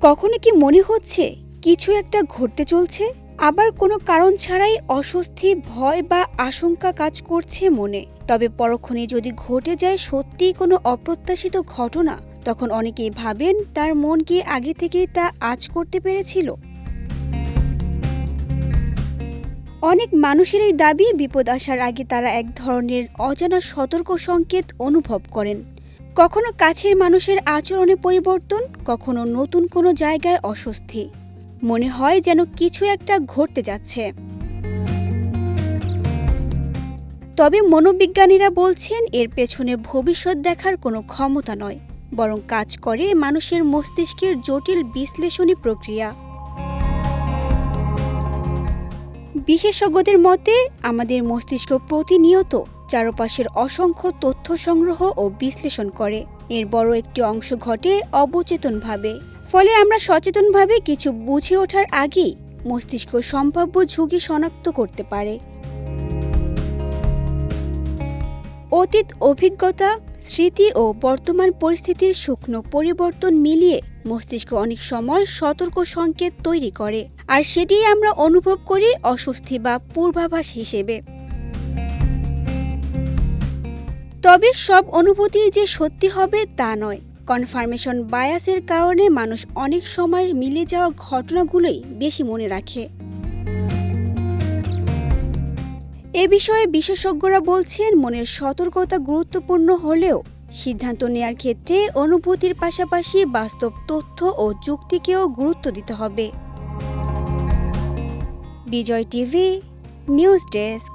কখনো কি মনে হচ্ছে কিছু একটা ঘটতে চলছে, আবার কোনো কারণ ছাড়াই অস্বস্তি, ভয় বা আশঙ্কা কাজ করছে মনে। তবে পরক্ষণে যদি ঘটে যায় সত্যিই কোনো অপ্রত্যাশিত ঘটনা, তখন অনেকেই ভাবেন তার মন কি আগে থেকেই তা আঁচ করতে পেরেছিল। অনেক মানুষের এই দাবি, বিপদ আসার আগে তারা এক ধরনের অজানা সতর্ক সংকেত অনুভব করেন। কখনো কাছের মানুষের আচরণে পরিবর্তন, কখনো নতুন কোনো জায়গায় অস্বস্তি। মনে হয় যেন কিছু একটা ঘটতে যাচ্ছে। তবে মনোবিজ্ঞানীরা বলছেন এর পেছনে ভবিষ্যৎ দেখার কোনো ক্ষমতা নয়, বরং কাজ করে মানুষের মস্তিষ্কের জটিল বিশ্লেষণী প্রক্রিয়া। বিশেষজ্ঞদের মতে আমাদের মস্তিষ্ক প্রতিনিয়ত চারপাশের অসংখ্য তথ্য সংগ্রহ ও বিশ্লেষণ করে। এর বড় একটি অংশ ঘটে অবচেতনভাবে। ফলে আমরা সচেতনভাবে কিছু বুঝে ওঠার আগেই মস্তিষ্ক সম্ভাব্য ঝুঁকি শনাক্ত করতে পারে। অতীত অভিজ্ঞতা, স্মৃতি ও বর্তমান পরিস্থিতির সূক্ষ্ম পরিবর্তন মিলিয়ে মস্তিষ্ক অনেক সময় সতর্ক সংকেত তৈরি করে, আর সেটিই আমরা অনুভব করি অস্বস্তি বা পূর্বাভাস হিসেবে। তবে সব অনুভূতি যে সত্যি হবে তা নয়। কনফার্মেশন বায়াসের কারণে মানুষ অনেক সময় মিলে যাওয়া ঘটনাগুলোই বেশি মনে রাখে। এ বিষয়ে বিশেষজ্ঞরা বলছেন মনের সতর্কতা গুরুত্বপূর্ণ হলেও সিদ্ধান্ত নেয়ার ক্ষেত্রে অনুভূতির পাশাপাশি বাস্তব তথ্য ও যুক্তিকেও গুরুত্ব দিতে হবে। বিজয় টিভি নিউজ ডেস্ক।